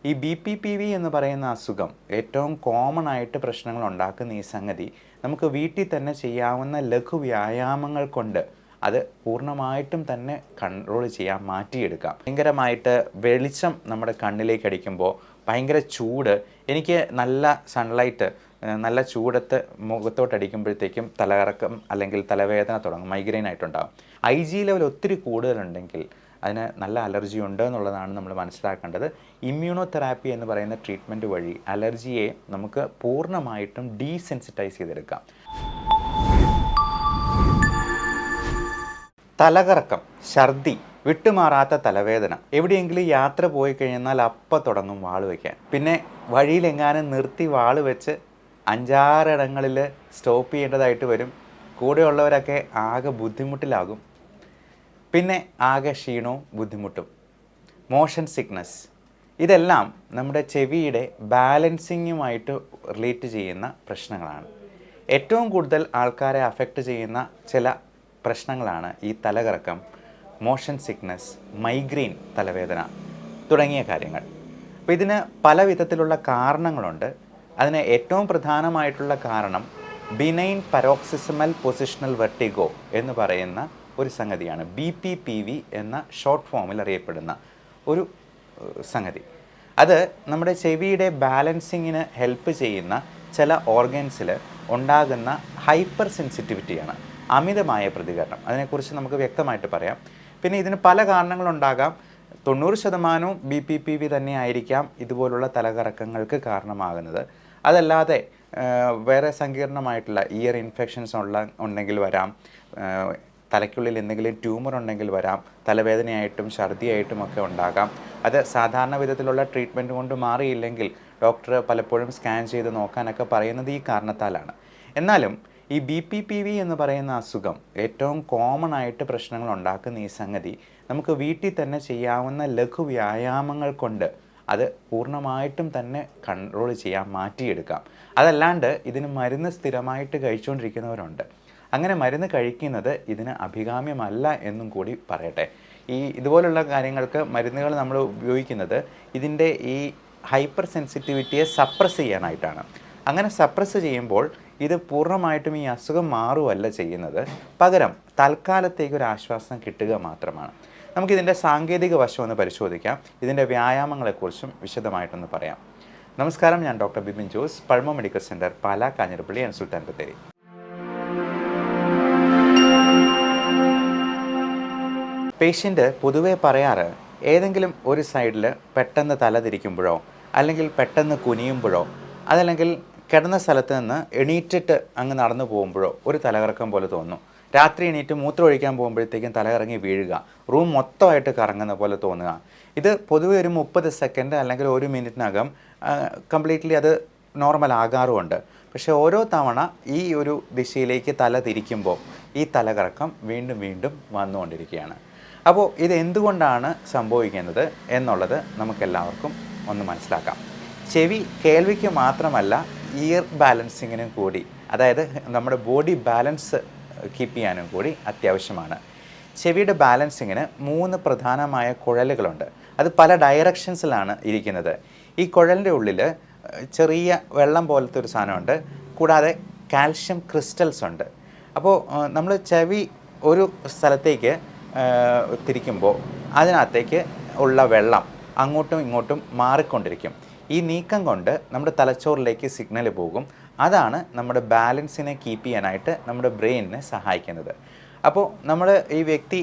ഈ BPPV എന്ന് പറയുന്ന അസുഖം ഏറ്റവും കോമൺ ആയിട്ട് പ്രശ്നങ്ങൾ ഉണ്ടാക്കുന്ന ഈ സംഗതി നമുക്ക് വീട്ടിൽ തന്നെ ചെയ്യാവുന്ന ലഘു വ്യായാമങ്ങൾ കൊണ്ട് അത് പൂർണ്ണമായിട്ടും തന്നെ കൺട്രോൾ ചെയ്യാൻ മാറ്റിയെടുക്കാം. ഭയങ്കരമായിട്ട് വെളിച്ചം നമ്മുടെ കണ്ണിലേക്ക് അടിക്കുമ്പോൾ ഭയങ്കര ചൂട്, എനിക്ക് നല്ല സൺലൈറ്റ് നല്ല ചൂടത്ത് മുഖത്തോട്ടടിക്കുമ്പോഴത്തേക്കും തലകറക്കം അല്ലെങ്കിൽ തലവേദന തുടങ്ങും, മൈഗ്രെയിൻ ആയിട്ടുണ്ടാകും. IG ലെവൽ ഒത്തിരി കൂടുതലുണ്ടെങ്കിൽ അതിന് നല്ല അലർജി ഉണ്ട് എന്നുള്ളതാണ് നമ്മൾ മനസ്സിലാക്കേണ്ടത്. ഇമ്മ്യൂണോതെറാപ്പി എന്ന് പറയുന്ന ട്രീറ്റ്മെൻറ്റ് വഴി അലർജിയെ നമുക്ക് പൂർണ്ണമായിട്ടും ഡീസെൻസിറ്റൈസ് ചെയ്തെടുക്കാം. തലകറക്കം, ഛർദി, വിട്ടുമാറാത്ത തലവേദന, എവിടെയെങ്കിലും യാത്ര പോയി കഴിഞ്ഞാൽ അപ്പം തുടങ്ങും വാള് വയ്ക്കാൻ. പിന്നെ വഴിയിലെങ്ങാനും നിർത്തി വാള് വെച്ച് 5-6 ഇടങ്ങളിൽ സ്റ്റോപ്പ് ചെയ്യേണ്ടതായിട്ട് വരും. കൂടെയുള്ളവരൊക്കെ ആകെ ബുദ്ധിമുട്ടിലാകും. പിന്നെ ആകെ ക്ഷീണവും ബുദ്ധിമുട്ടും. മോഷൻ സിക്നസ്, ഇതെല്ലാം നമ്മുടെ ചെവിയുടെ ബാലൻസിങ്ങുമായിട്ട് റിലേറ്റ് ചെയ്യുന്ന പ്രശ്നങ്ങളാണ്. ഏറ്റവും കൂടുതൽ ആൾക്കാരെ അഫക്റ്റ് ചെയ്യുന്ന ചില പ്രശ്നങ്ങളാണ് ഈ തലകറക്കം, മോഷൻ സിക്നസ്, മൈഗ്രെയിൻ തലവേദന തുടങ്ങിയ കാര്യങ്ങൾ. അപ്പോൾ ഇതിന് പല വിധത്തിലുള്ള കാരണങ്ങളുണ്ട്. അതിന് ഏറ്റവും പ്രധാനമായിട്ടുള്ള കാരണം ബിനൈൻ പരോക്സിസമൽ പൊസിഷണൽ വെർട്ടിഗോ എന്ന് പറയുന്ന ഒരു സംഗതിയാണ്. BPPV എന്ന ഷോർട്ട് ഫോമിൽ അറിയപ്പെടുന്ന ഒരു സംഗതി. അത് നമ്മുടെ ചെവിയുടെ ബാലൻസിങ്ങിന് ഹെൽപ്പ് ചെയ്യുന്ന ചില ഓർഗൻസിൽ ഉണ്ടാകുന്ന ഹൈപ്പർ സെൻസിറ്റിവിറ്റിയാണ്, അമിതമായ പ്രതികരണം. അതിനെക്കുറിച്ച് നമുക്ക് വ്യക്തമായിട്ട് പറയാം. പിന്നെ ഇതിന് പല കാരണങ്ങളുണ്ടാകാം. 90% BPPV തന്നെ ആയിരിക്കാം ഇതുപോലുള്ള തലകറക്കങ്ങൾക്ക് കാരണമാകുന്നത്. അതല്ലാതെ വേറെ സങ്കീർണമായിട്ടുള്ള ഇയർ ഇൻഫെക്ഷൻസ് ഉണ്ടെങ്കിൽ വരാം, തലയ്ക്കുള്ളിൽ എന്തെങ്കിലും ട്യൂമർ ഉണ്ടെങ്കിൽ വരാം, തലവേദനയായിട്ടും ഛർദിയായിട്ടും ഒക്കെ ഉണ്ടാകാം. അത് സാധാരണ വിധത്തിലുള്ള ട്രീറ്റ്മെൻറ്റ് കൊണ്ട് മാറിയില്ലെങ്കിൽ ഡോക്ടർ പലപ്പോഴും സ്കാൻ ചെയ്ത് നോക്കാനൊക്കെ പറയുന്നത് ഈ കാരണത്താലാണ്. എന്നാലും ഈ BPPV എന്ന് പറയുന്ന അസുഖം ഏറ്റവും കോമൺ ആയിട്ട് പ്രശ്നങ്ങൾ ഉണ്ടാക്കുന്ന ഈ സംഗതി നമുക്ക് വീട്ടിൽ തന്നെ ചെയ്യാവുന്ന ലഘു വ്യായാമങ്ങൾ കൊണ്ട് അത് പൂർണ്ണമായിട്ടും തന്നെ കൺട്രോൾ ചെയ്യാൻ മാറ്റിയെടുക്കാം. അതല്ലാണ്ട് ഇതിന് മരുന്ന് സ്ഥിരമായിട്ട് കഴിച്ചുകൊണ്ടിരിക്കുന്നവരുണ്ട്. അങ്ങനെ മരുന്ന് കഴിക്കുന്നത് ഇതിന് അഭികാമ്യമല്ല എന്നും കൂടി പറയട്ടെ. ഇതുപോലുള്ള കാര്യങ്ങൾക്ക് മരുന്നുകൾ നമ്മൾ ഉപയോഗിക്കുന്നത് ഇതിൻ്റെ ഈ ഹൈപ്പർ സെൻസിറ്റിവിറ്റിയെ സപ്രസ് ചെയ്യാനായിട്ടാണ്. അങ്ങനെ സപ്രസ് ചെയ്യുമ്പോൾ ഇത് പൂർണ്ണമായിട്ടും ഈ അസുഖം മാറുകയല്ല ചെയ്യുന്നത്, പകരം തൽക്കാലത്തേക്ക് ഒരു ആശ്വാസം കിട്ടുക മാത്രമാണ്. നമുക്കിതിൻ്റെ സാങ്കേതിക വശം ഒന്ന് പരിശോധിക്കാം. ഇതിൻ്റെ വ്യായാമങ്ങളെക്കുറിച്ചും വിശദമായിട്ടൊന്ന് പറയാം. നമസ്കാരം, ഞാൻ doctor Bibin Jose, Pazhama medical centre, Pala, Kanjirappally and Sultan Bathery. Patient പൊതുവെ പറയാറ് ഏതെങ്കിലും ഒരു സൈഡിൽ പെട്ടെന്ന് തല തിരിക്കുമ്പോഴോ അല്ലെങ്കിൽ പെട്ടെന്ന് കുനിയുമ്പോഴോ അതല്ലെങ്കിൽ കിടന്ന സ്ഥലത്ത് നിന്ന് എണീറ്റിട്ട് അങ്ങ് നടന്നു പോകുമ്പോഴോ ഒരു തലകറക്കം പോലെ തോന്നും. രാത്രി എണീറ്റ് മൂത്രം ഒഴിക്കാൻ പോകുമ്പോഴത്തേക്കും തലകറങ്ങി വീഴുക, റൂം മൊത്തമായിട്ട് കറങ്ങുന്ന പോലെ തോന്നുക. ഇത് പൊതുവെ ഒരു 30 സെക്കൻഡ് അല്ലെങ്കിൽ 1 മിനിറ്റിനകം കംപ്ലീറ്റ്ലി അത് നോർമൽ ആകാറുമുണ്ട്. പക്ഷേ ഓരോ തവണ ഈ ഒരു ദിശയിലേക്ക് തല തിരിക്കുമ്പോൾ ഈ തലകറക്കം വീണ്ടും വീണ്ടും വന്നുകൊണ്ടിരിക്കുകയാണ്. അപ്പോൾ ഇത് എന്തുകൊണ്ടാണ് സംഭവിക്കുന്നത് എന്നുള്ളത് നമുക്കെല്ലാവർക്കും ഒന്ന് മനസ്സിലാക്കാം. ചെവി കേൾവിക്ക് മാത്രമല്ല ഇയർ ബാലൻസിങ്ങിനും കൂടി, അതായത് നമ്മുടെ ബോഡി ബാലൻസ് കീപ്പ് ചെയ്യാനും കൂടി അത്യാവശ്യമാണ്. ചെവിയുടെ ബാലൻസിങ്ങിന് 3 പ്രധാനമായ കുഴലുകളുണ്ട്. അത് പല ഡയറക്ഷൻസിലാണ് ഇരിക്കുന്നത്. ഈ കുഴലിൻ്റെ ഉള്ളിൽ ചെറിയ വെള്ളം പോലത്തെ ഒരു സാധനമുണ്ട്, കൂടാതെ കാൽഷ്യം ക്രിസ്റ്റൽസ് ഉണ്ട്. അപ്പോൾ നമ്മൾ ചെവി ഒരു സ്ഥലത്തേക്ക് തിരിക്കുമ്പോൾ അതിനകത്തേക്ക് ഉള്ള വെള്ളം അങ്ങോട്ടും ഇങ്ങോട്ടും മാറിക്കൊണ്ടിരിക്കും. ഈ നീക്കം കൊണ്ട് നമ്മുടെ തലച്ചോറിലേക്ക് സിഗ്നൽ പോകും. അതാണ് നമ്മുടെ ബാലൻസിനെ കീപ്പ് ചെയ്യാനായിട്ട് നമ്മുടെ ബ്രെയിനിനെ സഹായിക്കുന്നത്. അപ്പോൾ നമ്മൾ ഈ വ്യക്തി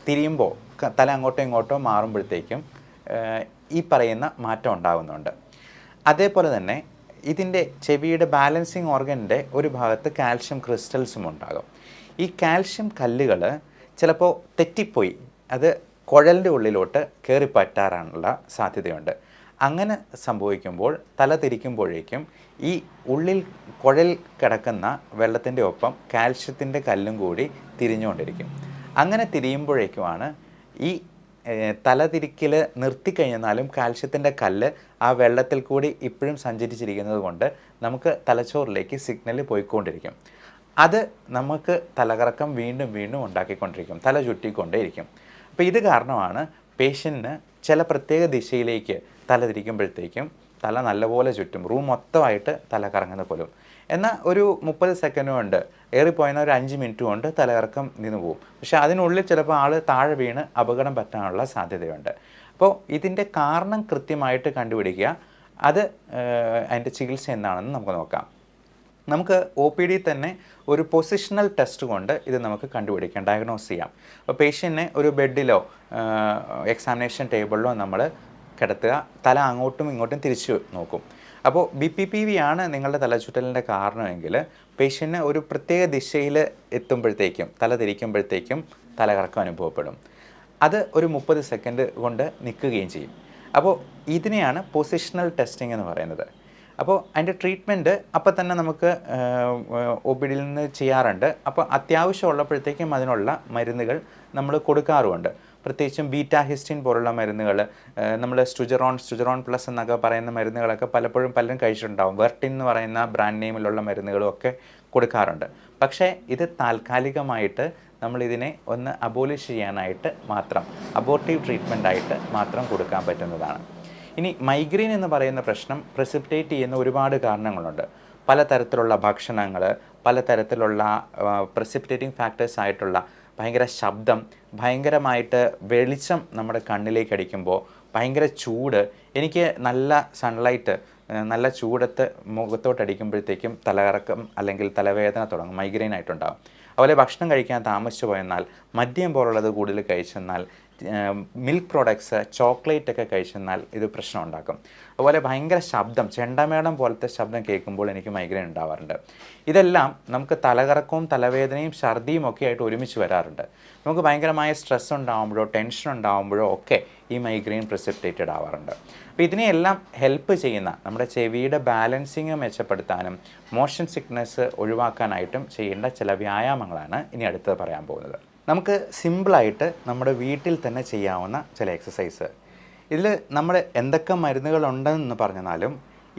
തിരിയുമ്പോൾ തല അങ്ങോട്ടോ ഇങ്ങോട്ടോ മാറുമ്പോഴത്തേക്കും ഈ പറയുന്ന മാറ്റം ഉണ്ടാകുന്നുണ്ട്. അതേപോലെ തന്നെ ഇതിൻ്റെ ചെവിയുടെ ബാലൻസിങ് ഓർഗനിൻ്റെ ഒരു ഭാഗത്ത് കാൽഷ്യം ക്രിസ്റ്റൽസും ഉണ്ടാകും. ഈ കാൽഷ്യം കല്ലുകൾ ചിലപ്പോൾ തെറ്റിപ്പോയി അത് കുഴലിൻ്റെ ഉള്ളിലോട്ട് കയറിപ്പറ്റാനുള്ള സാധ്യതയുണ്ട്. അങ്ങനെ സംഭവിക്കുമ്പോൾ തല തിരിക്കുമ്പോഴേക്കും ഈ ഉള്ളിൽ കുഴൽ കിടക്കുന്ന വെള്ളത്തിൻ്റെ ഒപ്പം കാൽഷ്യത്തിൻ്റെ കല്ലും കൂടി തിരിഞ്ഞുകൊണ്ടിരിക്കും. അങ്ങനെ തിരിയുമ്പോഴേക്കുമാണ് ഈ തലതിരിക്കൽ നിർത്തിക്കഴിഞ്ഞാലും കാൽഷ്യത്തിൻ്റെ കല്ല് ആ വെള്ളത്തിൽ കൂടി ഇപ്പോഴും സഞ്ചരിച്ചിരിക്കുന്നത് കൊണ്ട് നമുക്ക് തലച്ചോറിലേക്ക് സിഗ്നൽ പോയിക്കൊണ്ടിരിക്കും. അത് നമുക്ക് തലകറക്കം വീണ്ടും വീണ്ടും ഉണ്ടാക്കിക്കൊണ്ടിരിക്കും, തല ചുറ്റിക്കൊണ്ടേയിരിക്കും. അപ്പോൾ ഇത് കാരണമാണ് പേഷ്യൻറ്റിന് ചില പ്രത്യേക ദിശയിലേക്ക് തല തിരിക്കുമ്പോഴത്തേക്കും തല നല്ലപോലെ ചുറ്റും, റൂം മൊത്തമായിട്ട് തല കറങ്ങുന്ന പോലും. എന്നാൽ ഒരു 30 സെക്കൻഡ് കൊണ്ട്, ഏറിപ്പോയെന്ന ഒരു 5 മിനിറ്റ് കൊണ്ട് തലകറക്കം നിന്ന് പോകും. പക്ഷേ അതിനുള്ളിൽ ചിലപ്പോൾ ആൾ താഴെ വീണ് അപകടം പറ്റാനുള്ള സാധ്യതയുണ്ട്. അപ്പോൾ ഇതിൻ്റെ കാരണം കൃത്യമായിട്ട് കണ്ടുപിടിക്കുക. അത് അതിൻ്റെ ചികിത്സ എന്താണെന്ന് നമുക്ക് നോക്കാം. നമുക്ക് ഒ പി ഡി തന്നെ ഒരു പൊസിഷണൽ ടെസ്റ്റ് കൊണ്ട് ഇത് നമുക്ക് കണ്ടുപിടിക്കാം, ഡയഗ്നോസ് ചെയ്യാം. അപ്പോൾ പേഷ്യൻറ്റിനെ ഒരു ബെഡിലോ എക്സാമിനേഷൻ ടേബിളിലോ നമ്മൾ കിടത്തുക, തല അങ്ങോട്ടും ഇങ്ങോട്ടും തിരിച്ചു നോക്കും. അപ്പോൾ BPPV ആണ് നിങ്ങളുടെ തലചുറ്റലിൻ്റെ കാരണമെങ്കിൽ പേഷ്യൻറ്റിന് ഒരു പ്രത്യേക ദിശയിൽ എത്തുമ്പോഴത്തേക്കും, തല തിരിക്കുമ്പോഴത്തേക്കും തലകറക്കം അനുഭവപ്പെടും. അത് ഒരു 30 സെക്കൻഡ് കൊണ്ട് നിൽക്കുകയും ചെയ്യും. അപ്പോൾ ഇതിനെയാണ് പൊസിഷണൽ ടെസ്റ്റിംഗ് എന്ന് പറയുന്നത്. അപ്പോൾ അതിൻ്റെ ട്രീറ്റ്മെൻറ്റ് അപ്പം തന്നെ നമുക്ക് OPD നിന്ന് ചെയ്യാറുണ്ട്. അപ്പോൾ അത്യാവശ്യം ഉള്ളപ്പോഴത്തേക്കും അതിനുള്ള മരുന്നുകൾ നമ്മൾ കൊടുക്കാറുമുണ്ട്. പ്രത്യേകിച്ചും ബീറ്റാ ഹിസ്റ്റിൻ പോലുള്ള മരുന്നുകൾ, നമ്മൾ സ്റ്റുജറോൺ പ്ലസ് എന്നൊക്കെ പറയുന്ന മരുന്നുകളൊക്കെ പലരും കഴിച്ചിട്ടുണ്ടാവും. വെർട്ടിൻ എന്ന് പറയുന്ന ബ്രാൻഡ് നെയിമിലുള്ള മരുന്നുകളും ഒക്കെ കൊടുക്കാറുണ്ട്. പക്ഷേ ഇത് താൽക്കാലികമായിട്ട് നമ്മളിതിനെ ഒന്ന് അബോലിഷ് ചെയ്യാനായിട്ട് മാത്രം, അബോർട്ടീവ് ട്രീറ്റ്മെൻ്റ് ആയിട്ട് മാത്രം കൊടുക്കാൻ പറ്റുന്നതാണ്. ഇനി മൈഗ്രെയിൻ എന്ന് പറയുന്ന പ്രശ്നം പ്രസിപ്പിറ്റേറ്റ് ചെയ്യുന്ന ഒരുപാട് കാരണങ്ങളുണ്ട്. പലതരത്തിലുള്ള ഭക്ഷണങ്ങൾ, പലതരത്തിലുള്ള പ്രസിപ്പിറ്റേറ്റിംഗ് ഫാക്ടേഴ്സ് ആയിട്ടുള്ള ഭയങ്കര ശബ്ദം, ഭയങ്കരമായിട്ട് വെളിച്ചം നമ്മുടെ കണ്ണിലേക്ക് അടിക്കുമ്പോൾ, ഭയങ്കര ചൂട്, എനിക്ക് നല്ല സൺലൈറ്റ്, നല്ല ചൂടത്ത് മുഖത്തോട്ടടിക്കുമ്പോഴത്തേക്കും തലകറക്കം അല്ലെങ്കിൽ തലവേദന തുടങ്ങും, മൈഗ്രെയിൻ ആയിട്ടുണ്ടാകും. അതുപോലെ ഭക്ഷണം കഴിക്കാൻ താമസിച്ചു പോയെന്നാൽ, മദ്യം പോലുള്ളത് കൂടുതൽ കഴിച്ചെന്നാൽ, മിൽക്ക് പ്രോഡക്ട്സ്, ചോക്ലേറ്റ് ഒക്കെ കഴിച്ചെന്നാൽ ഇത് പ്രശ്നം ഉണ്ടാക്കും. അതുപോലെ ഭയങ്കര ശബ്ദം, ചെണ്ടമേളം പോലത്തെ ശബ്ദം കേൾക്കുമ്പോൾ എനിക്ക് മൈഗ്രെയിൻ ഉണ്ടാവാറുണ്ട്. ഇതെല്ലാം നമുക്ക് തലകറക്കവും തലവേദനയും ഛർദിയും ഒക്കെ ആയിട്ട് ഒരുമിച്ച് വരാറുണ്ട്. നമുക്ക് ഭയങ്കരമായ സ്ട്രെസ് ഉണ്ടാകുമ്പോഴോ ടെൻഷൻ ഉണ്ടാകുമ്പോഴോ ഒക്കെ ഈ മൈഗ്രെയിൻ പ്രസിപ്പിറ്റേറ്റഡ് ആവാറുണ്ട്. അപ്പോൾ ഇതിനെയെല്ലാം ഹെൽപ്പ് ചെയ്യുന്ന, നമ്മുടെ ചെവിയുടെ ബാലൻസിങ് മെച്ചപ്പെടുത്താനും മോഷൻ സിക്നെസ് ഒഴിവാക്കാനായിട്ടും ചെയ്യേണ്ട ചില വ്യായാമങ്ങളാണ് ഇനി അടുത്തത് പറയാൻ പോകുന്നത്. നമുക്ക് സിമ്പിളായിട്ട് നമ്മുടെ വീട്ടിൽ തന്നെ ചെയ്യാവുന്ന ചില എക്സസൈസ്. ഇതിൽ നമ്മൾ എന്തൊക്കെ മരുന്നുകളുണ്ടെന്ന് പറഞ്ഞാലും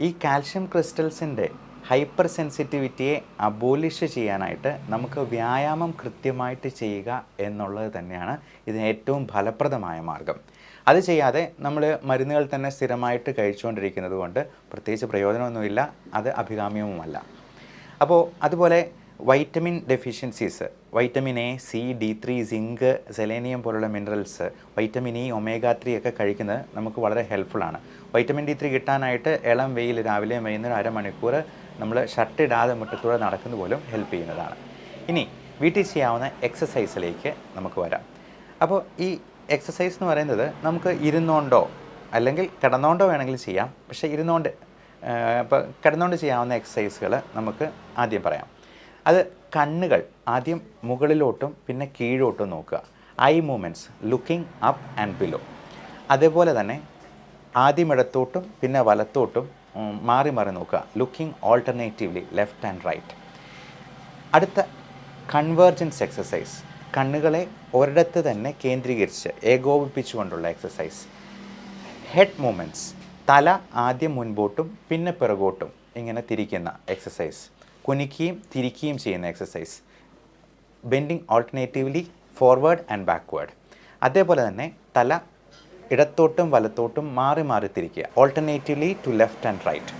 ഈ കാൽഷ്യം ക്രിസ്റ്റൽസിൻ്റെ ഹൈപ്പർ സെൻസിറ്റിവിറ്റിയെ അബോലിഷ് ചെയ്യാനായിട്ട് നമുക്ക് വ്യായാമം കൃത്യമായിട്ട് ചെയ്യുക എന്നുള്ളത് തന്നെയാണ് ഇതിന് ഏറ്റവും ഫലപ്രദമായ മാർഗം. അത് ചെയ്യാതെ നമ്മൾ മരുന്നുകൾ തന്നെ സ്ഥിരമായിട്ട് കഴിച്ചുകൊണ്ടിരിക്കുന്നത് കൊണ്ട് പ്രത്യേകിച്ച് പ്രയോജനമൊന്നുമില്ല, അത് അഭികാമ്യവുമല്ല. അപ്പോൾ അതുപോലെ vitamin deficiencies, vitamin A, C, D3, zinc, selenium പോലുള്ള മിനറൽസ്, വൈറ്റമിൻ ഇ, ഒമേഗ 3 ഒക്കെ കഴിക്കുന്നത് നമുക്ക് വളരെ ഹെൽപ്ഫുള്ളാണ്. വൈറ്റമിൻ D3 കിട്ടാനായിട്ട് ഇളം വെയിൽ രാവിലെയും വൈകുന്നേരം അരമണിക്കൂർ നമ്മൾ ഷർട്ടിടാതെ മുറ്റത്തൂടെ നടക്കുന്നത് പോലും ഹെൽപ്പ് ചെയ്യുന്നതാണ്. ഇനി വീട്ടിൽ ചെയ്യാവുന്ന എക്സസൈസിലേക്ക് നമുക്ക് വരാം. അപ്പോൾ ഈ എക്സസൈസ് എന്ന് പറയുന്നത് നമുക്ക് ഇരുന്നുകൊണ്ടോ അല്ലെങ്കിൽ കിടന്നുകൊണ്ടോ വേണമെങ്കിൽ ചെയ്യാം. പക്ഷേ ഇപ്പോൾ കിടന്നുകൊണ്ട് ചെയ്യാവുന്ന എക്സസൈസുകൾ നമുക്ക് ആദ്യം പറയാം. അത് കണ്ണുകൾ ആദ്യം മുകളിലോട്ടും പിന്നെ കീഴോട്ടും നോക്കുക. Eye movements, looking up and below. അതേപോലെ തന്നെ ആദ്യം ഇടത്തോട്ടും പിന്നെ വലത്തോട്ടും മാറി മാറി നോക്കുക. Looking alternatively left and right. അടുത്ത കൺവേർജൻസ് എക്സസൈസ്, കണ്ണുകളെ ഒരിടത്ത് തന്നെ കേന്ദ്രീകരിച്ച് ഏകോപിപ്പിച്ചുകൊണ്ടുള്ള എക്സസൈസ്. ഹെഡ് മൂവ്മെൻറ്റ്സ്, തല ആദ്യം മുൻപോട്ടും പിന്നെ പിറകോട്ടും ഇങ്ങനെ തിരിക്കുന്ന എക്സസൈസ്. കുനിക്കുകയും തിരിക്കുകയും ചെയ്യുന്ന exercise. Bending alternatively forward and backward. അതേപോലെ തന്നെ തല ഇടത്തോട്ടും വലത്തോട്ടും മാറി മാറി തിരിക്കുക. Alternatively to left and right.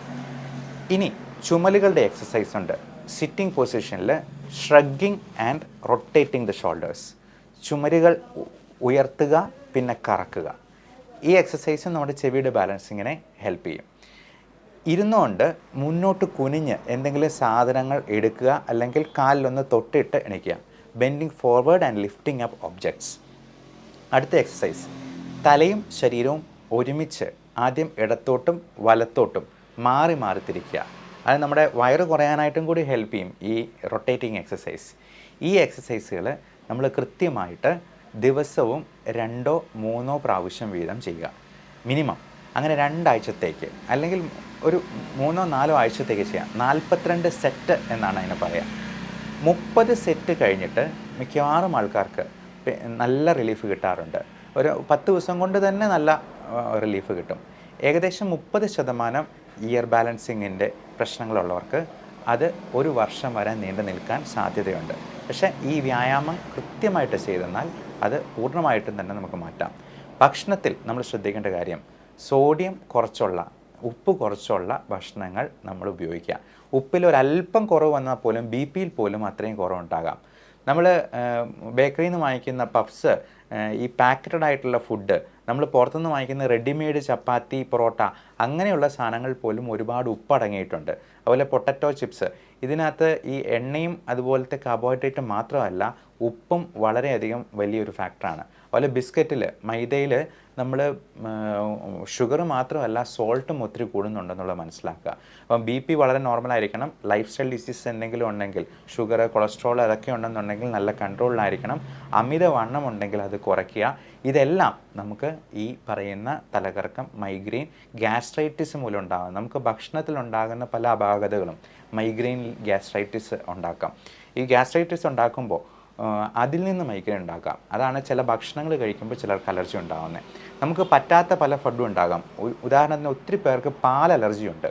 ഇനി ചുമലുകളുടെ എക്സസൈസ് ഉണ്ട്. സിറ്റിംഗ് പൊസിഷനിൽ shrugging and rotating the shoulders. ചുമലുകൾ ഉയർത്തുക പിന്നെ കറക്കുക. ഈ എക്സസൈസ് നമ്മുടെ ചെവിയുടെ ബാലൻസിങ്ങിനെ ഹെൽപ്പ് ചെയ്യും. ഇരുന്നുകൊണ്ട് മുന്നോട്ട് കുനിഞ്ഞ് എന്തെങ്കിലും സാധനങ്ങൾ എടുക്കുക അല്ലെങ്കിൽ കാലിലൊന്ന് തൊട്ടിട്ട് എണീക്കുക. Bending forward and lifting up objects. അടുത്ത എക്സസൈസ്, തലയും ശരീരവും ഒരുമിച്ച് ആദ്യം ഇടത്തോട്ടും വലത്തോട്ടും മാറി മാറി തിരിക്കുക. അത് നമ്മുടെ വയറ് കുറയാനായിട്ടും കൂടി ഹെൽപ്പ് ചെയ്യും ഈ റൊട്ടേറ്റിംഗ് എക്സസൈസ്. ഈ എക്സസൈസുകൾ നമ്മൾ കൃത്യമായിട്ട് ദിവസവും 2-3 പ്രാവശ്യം വീതം ചെയ്യുക മിനിമം. അങ്ങനെ 2 ആഴ്ചത്തേക്ക് അല്ലെങ്കിൽ ഒരു 3-4 ആഴ്ചത്തേക്ക് ചെയ്യാം. 42 സെറ്റ് എന്നാണ് അതിനെ പറയുക. 30 സെറ്റ് കഴിഞ്ഞിട്ട് മിക്കവാറും ആൾക്കാർക്ക് നല്ല റിലീഫ് കിട്ടാറുണ്ട്. ഒരു 10 ദിവസം കൊണ്ട് തന്നെ നല്ല റിലീഫ് കിട്ടും. ഏകദേശം 30% ഇയർ ബാലൻസിങ്ങിൻ്റെ പ്രശ്നങ്ങളുള്ളവർക്ക് അത് 1 വർഷം വരെ നീണ്ടു നിൽക്കാൻ സാധ്യതയുണ്ട്. പക്ഷേ ഈ വ്യായാമം കൃത്യമായിട്ട് ചെയ്തെന്നാൽ അത് പൂർണ്ണമായിട്ടും തന്നെ നമുക്ക് മാറ്റാം. ഭക്ഷണത്തിൽ നമ്മൾ ശ്രദ്ധിക്കേണ്ട കാര്യം സോഡിയം കുറച്ചുള്ള, ഉപ്പ് കുറച്ചുള്ള ഭക്ഷണങ്ങൾ നമ്മൾ ഉപയോഗിക്കുക. ഉപ്പിൽ ഒരല്പം കുറവ് വന്നാൽ പോലും BP-യിൽ പോലും അത്രയും കുറവുണ്ടാകാം. നമ്മൾ ബേക്കറിയിൽ നിന്ന് വാങ്ങിക്കുന്ന പഫ്സ്, ഈ പാക്കറ്റഡ് ആയിട്ടുള്ള ഫുഡ്, നമ്മൾ പുറത്തുനിന്ന് വാങ്ങിക്കുന്ന റെഡിമെയ്ഡ് ചപ്പാത്തി, പൊറോട്ട അങ്ങനെയുള്ള സാധനങ്ങൾ പോലും ഒരുപാട് ഉപ്പടങ്ങിയിട്ടുണ്ട്. അതുപോലെ പൊട്ടറ്റോ ചിപ്സ്, ഇതിനകത്ത് ഈ എണ്ണയും അതുപോലത്തെ കാർബോഹൈഡ്രേറ്റും മാത്രമല്ല ഉപ്പും വളരെയധികം വലിയൊരു ഫാക്ടറാണ്. അതുപോലെ ബിസ്ക്കറ്റിൽ, മൈദയിൽ നമ്മൾ ഷുഗർ മാത്രമല്ല സോൾട്ടും ഒത്തിരി കൂടുന്നുണ്ടെന്നുള്ളത് മനസ്സിലാക്കുക. അപ്പം BP വളരെ നോർമലായിരിക്കണം. ലൈഫ് സ്റ്റൈൽ ഡിസീസ് എന്തെങ്കിലും ഉണ്ടെങ്കിൽ, ഷുഗർ, കൊളസ്ട്രോൾ അതൊക്കെ ഉണ്ടെന്നുണ്ടെങ്കിൽ നല്ല കൺട്രോളിലായിരിക്കണം. അമിതവണ്ണം ഉണ്ടെങ്കിൽ അത് കുറയ്ക്കുക. ഇതെല്ലാം നമുക്ക് ഈ പറയുന്ന തലകറക്കം, മൈഗ്രെയിൻ, ഗ്യാസ്ട്രൈറ്റിസ് മൂലം ഉണ്ടാകും. നമുക്ക് ഭക്ഷണത്തിലുണ്ടാകുന്ന പല അപാകതകളും മൈഗ്രെയിൻ, ഗ്യാസ്ട്രൈറ്റിസ് ഉണ്ടാക്കാം. ഈ ഗ്യാസ്ട്രൈറ്റിസ് ഉണ്ടാക്കുമ്പോൾ അതിൽ നിന്ന് മൈഗ്രെയിൻ ഉണ്ടാക്കാം. അതാണ് ചില ഭക്ഷണങ്ങൾ കഴിക്കുമ്പോൾ ചിലർക്ക് അലർജി ഉണ്ടാകുന്നത്. നമുക്ക് പറ്റാത്ത പല ഫുഡും ഉണ്ടാകാം. ഉദാഹരണത്തിന് ഒത്തിരി പേർക്ക് പാൽ അലർജി ഉണ്ട്,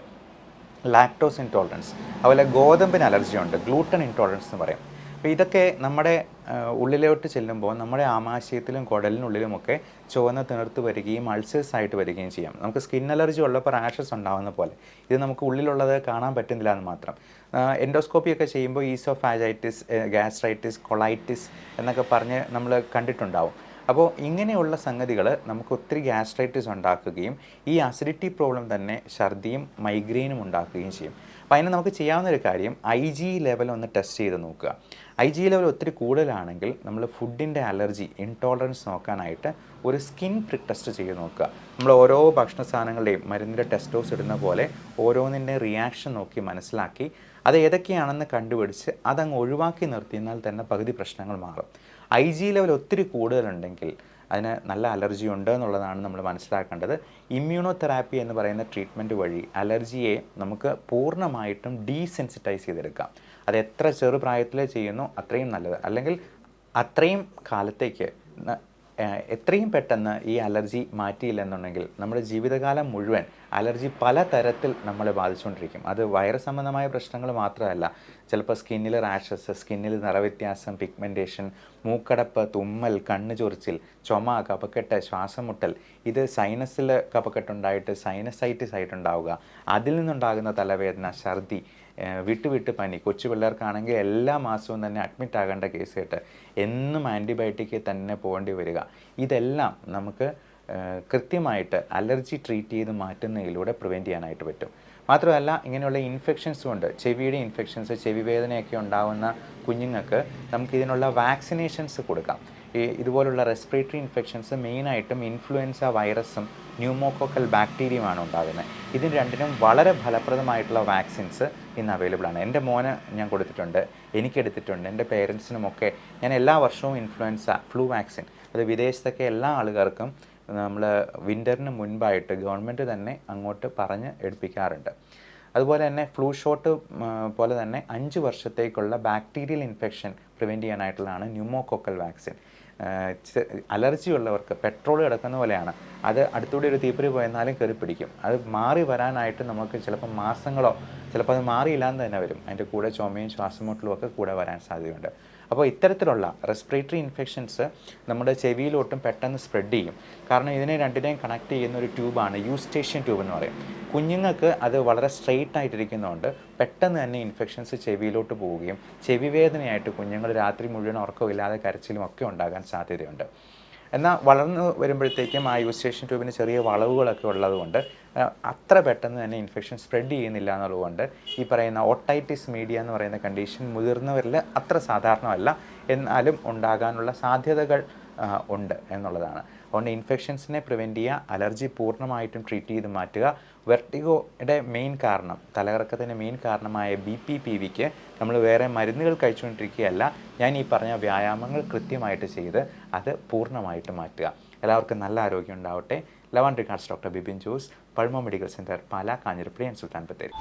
ലാക്ടോസ് ഇൻടോളറൻസ്. അതുപോലെ ഗോതമ്പിന് അലർജി ഉണ്ട്, ഗ്ലൂട്ടൻ ഇൻടോളറൻസ് എന്ന് പറയും. അപ്പോൾ ഇതൊക്കെ നമ്മുടെ ഉള്ളിലോട്ട് ചെല്ലുമ്പോൾ നമ്മുടെ ആമാശയത്തിലും കുടലിനുള്ളിലുമൊക്കെ ചുവന്ന തിണർത്ത് വരികയും അൾസേഴ്സ് ആയിട്ട് വരികയും ചെയ്യാം. നമുക്ക് സ്കിൻ അലർജി ഉള്ളപ്പോൾ റാഷസ് ഉണ്ടാകുന്ന പോലെ ഇത് നമുക്ക് ഉള്ളിലുള്ളത് കാണാൻ പറ്റുന്നില്ല എന്ന് മാത്രം. എൻഡോസ്കോപ്പിയൊക്കെ ചെയ്യുമ്പോൾ ഈസോഫാജൈറ്റിസ്, ഗ്യാസ്ട്രൈറ്റിസ്, കൊളൈറ്റിസ് എന്നൊക്കെ പറഞ്ഞ് നമ്മൾ കണ്ടിട്ടുണ്ടാവും. അപ്പോൾ ഇങ്ങനെയുള്ള സംഗതികൾ നമുക്ക് ഒത്തിരി ഗ്യാസ്ട്രൈറ്റിസ് ഉണ്ടാക്കുകയും ഈ അസിഡിറ്റി പ്രോബ്ലം തന്നെ ഛർദിയും മൈഗ്രെയിനും ഉണ്ടാക്കുകയും ചെയ്യും. അപ്പോൾ അതിന് നമുക്ക് ചെയ്യാവുന്ന ഒരു കാര്യം IG ലെവൽ ഒന്ന് ടെസ്റ്റ് ചെയ്ത് നോക്കുക. IG ലെവൽ ഒത്തിരി കൂടുതലാണെങ്കിൽ നമ്മൾ ഫുഡിൻ്റെ അലർജി, ഇൻടോളറൻസ് നോക്കാനായിട്ട് ഒരു സ്കിൻ പ്രിക് ടെസ്റ്റ് ചെയ്ത് നോക്കുക. നമ്മൾ ഓരോ ഭക്ഷണ സാധനങ്ങളുടെയും മരുന്നിൻ്റെ ടെസ്റ്റോസ് ഇടുന്ന പോലെ ഓരോന്നിൻ്റെ റിയാക്ഷൻ നോക്കി മനസ്സിലാക്കി അത് ഏതൊക്കെയാണെന്ന് കണ്ടുപിടിച്ച് അതങ്ങ് ഒഴിവാക്കി നിർത്തിയാൽ തന്നെ പകുതി പ്രശ്നങ്ങൾ മാറും. IG ലെവൽ ഒത്തിരി കൂടുതലുണ്ടെങ്കിൽ അതിന് നല്ല അലർജി ഉണ്ട് എന്നുള്ളതാണ് നമ്മൾ മനസ്സിലാക്കേണ്ടത്. ഇമ്മ്യൂണോതെറാപ്പി എന്ന് പറയുന്ന ട്രീറ്റ്മെൻറ്റ് വഴി അലർജിയെ നമുക്ക് പൂർണ്ണമായിട്ടും ഡീസെൻസിറ്റൈസ് ചെയ്തെടുക്കാം. അത് എത്ര ചെറുപ്രായത്തിൽ ചെയ്യുന്നു അത്രയും നല്ലത്. അല്ലെങ്കിൽ അത്രയും കാലത്തേക്ക് എത്രയും പെട്ടെന്ന് ഈ അലർജി മാറ്റിയില്ലെന്നുണ്ടെങ്കിൽ നമ്മുടെ ജീവിതകാലം മുഴുവൻ അലർജി പല തരത്തിൽ നമ്മളെ ബാധിച്ചുകൊണ്ടിരിക്കും. അത് വൈറസ് സംബന്ധമായ പ്രശ്നങ്ങൾ മാത്രമല്ല, ചിലപ്പോൾ സ്കിന്നിൽ റാഷസ്, സ്കിന്നിൽ നിറവ്യത്യാസം, പിഗ്മെൻറ്റേഷൻ, മൂക്കടപ്പ്, തുമ്മൽ, കണ്ണ് ചൊറിച്ചിൽ, ചുമ, കഫക്കെട്ട്, ശ്വാസം മുട്ടൽ, ഇത് സൈനസിൽ കഫക്കെട്ടുണ്ടായിട്ട് സൈനസൈറ്റിസ് ആയിട്ടുണ്ടാവുക, അതിൽ നിന്നുണ്ടാകുന്ന തലവേദന, ഛർദി, വിട്ട് പനി, കൊച്ചു പിള്ളേർക്കാണെങ്കിൽ എല്ലാ മാസവും തന്നെ അഡ്മിറ്റ് ആകേണ്ട കേസ് കേട്ട് എന്നും ആൻറ്റിബയോട്ടിക്ക് തന്നെ പോകേണ്ടി വരിക. ഇതെല്ലാം നമുക്ക് കൃത്യമായിട്ട് അലർജി ട്രീറ്റ് ചെയ്ത് മാറ്റുന്നതിലൂടെ പ്രിവെൻറ്റ് ചെയ്യാനായിട്ട് പറ്റും. മാത്രമല്ല ഇങ്ങനെയുള്ള ഇൻഫെക്ഷൻസ് കൊണ്ട്, ചെവിയുടെ ഇൻഫെക്ഷൻസ്, ചെവി വേദനയൊക്കെ ഉണ്ടാകുന്ന കുഞ്ഞുങ്ങൾക്ക് നമുക്കിതിനുള്ള വാക്സിനേഷൻസ് കൊടുക്കാം. ഇതുപോലുള്ള റെസ്പിറേറ്ററി ഇൻഫെക്ഷൻസ് മെയിനായിട്ടും ഇൻഫ്ലുവൻസ വൈറസും ന്യൂമോകോക്കൽ ബാക്ടീരിയയുമാണ് ഉണ്ടാകുന്നത്. ഇതിന് രണ്ടിനും വളരെ ഫലപ്രദമായിട്ടുള്ള വാക്സിൻസ് ഇന്ന് അവൈലബിൾ ആണ്. എൻ്റെ മോന് ഞാൻ കൊടുത്തിട്ടുണ്ട്, എനിക്കെടുത്തിട്ടുണ്ട്, എൻ്റെ പേരൻസിനുമൊക്കെ ഞാൻ എല്ലാ വർഷവും ഇൻഫ്ലുവൻസ ഫ്ലൂ വാക്സിൻ, അത് വിദേശത്തൊക്കെ എല്ലാ ആളുകൾക്കും നമ്മൾ വിൻ്ററിന് മുൻപായിട്ട് ഗവൺമെൻറ് തന്നെ അങ്ങോട്ട് പറഞ്ഞ് എടുപ്പിക്കാറുണ്ട്. അതുപോലെ തന്നെ ഫ്ലൂ ഷോട്ട് പോലെ തന്നെ 5 വർഷത്തേക്കുള്ള ബാക്ടീരിയൽ ഇൻഫെക്ഷൻ പ്രിവെൻറ്റ് ചെയ്യാനായിട്ടുള്ളതാണ് ന്യൂമോകോക്കൽ വാക്സിൻ. അലർജി ഉള്ളവർക്ക് പെട്രോൾ കിടക്കുന്ന പോലെയാണ്, അത് അടുത്തൂടെ ഒരു തീപ്പൊരി പോയെന്നാലും കയറി പിടിക്കും. അത് മാറി വരാനായിട്ട് നമുക്ക് ചിലപ്പോൾ മാസങ്ങളോ, ചിലപ്പോൾ അത് മാറിയില്ലാന്ന് തന്നെ വരും. അതിൻ്റെ കൂടെ ചുമയും ശ്വാസമുട്ടലും ഒക്കെ കൂടെ വരാൻ സാധ്യതയുണ്ട്. അപ്പോൾ ഇത്തരത്തിലുള്ള റെസ്പിറേറ്ററി ഇൻഫെക്ഷൻസ് നമ്മുടെ ചെവിയിലോട്ടും പെട്ടെന്ന് സ്പ്രെഡ് ചെയ്യും. കാരണം ഇതിനെ രണ്ടിനെയും കണക്ട് ചെയ്യുന്ന ഒരു ട്യൂബാണ് യൂസ്റ്റേഷ്യൻ ട്യൂബ് എന്ന് പറയും. കുഞ്ഞുങ്ങൾക്ക് അത് വളരെ സ്ട്രെയിറ്റ് ആയിട്ടിരിക്കുന്നതുകൊണ്ട് പെട്ടെന്ന് തന്നെ ഇൻഫെക്ഷൻസ് ചെവിയിലോട്ട് പോവുകയും ചെവി വേദനയായിട്ട് കുഞ്ഞുങ്ങൾ രാത്രി മുഴുവൻ ഉറക്കമില്ലാതെ കരച്ചിലും ഒക്കെ ഉണ്ടാകാൻ സാധ്യതയുണ്ട്. എന്നാൽ വളർന്നു വരുമ്പോഴത്തേക്കും ആ യൂസ്റ്റേഷൻ ട്യൂബിന് ചെറിയ വളവുകളൊക്കെ ഉള്ളതുകൊണ്ട് അത്ര പെട്ടെന്ന് തന്നെ ഇൻഫെക്ഷൻ സ്പ്രെഡ് ചെയ്യുന്നില്ല എന്നുള്ളതുകൊണ്ട് ഈ പറയുന്ന ഓട്ടൈറ്റിസ് മീഡിയ എന്ന് പറയുന്ന കണ്ടീഷൻ മുതിർന്നവരിൽ അത്ര സാധാരണമല്ല, എന്നാലും ഉണ്ടാകാനുള്ള സാധ്യതകൾ ഉണ്ട് എന്നുള്ളതാണ്. അതുകൊണ്ട് ഇൻഫെക്ഷൻസിനെ പ്രിവെൻറ്റ് ചെയ്യുക, അലർജി പൂർണ്ണമായിട്ടും ട്രീറ്റ് ചെയ്ത് മാറ്റുക. വെർട്ടിഗോയുടെ മെയിൻ കാരണം, തലകറക്കത്തിൻ്റെ മെയിൻ കാരണമായ BPPVക്ക് നമ്മൾ വേറെ മരുന്നുകൾ കഴിച്ചുകൊണ്ടിരിക്കുകയല്ല, ഞാൻ ഈ പറഞ്ഞ വ്യായാമങ്ങൾ കൃത്യമായിട്ട് ചെയ്ത് അത് പൂർണ്ണമായിട്ട് മാറ്റുക. എല്ലാവർക്കും നല്ല ആരോഗ്യം ഉണ്ടാവട്ടെ. Love and regards doctor Bipin Jose, pulmo medical centre, Pala, Kanjirappally and Sultan Bathery.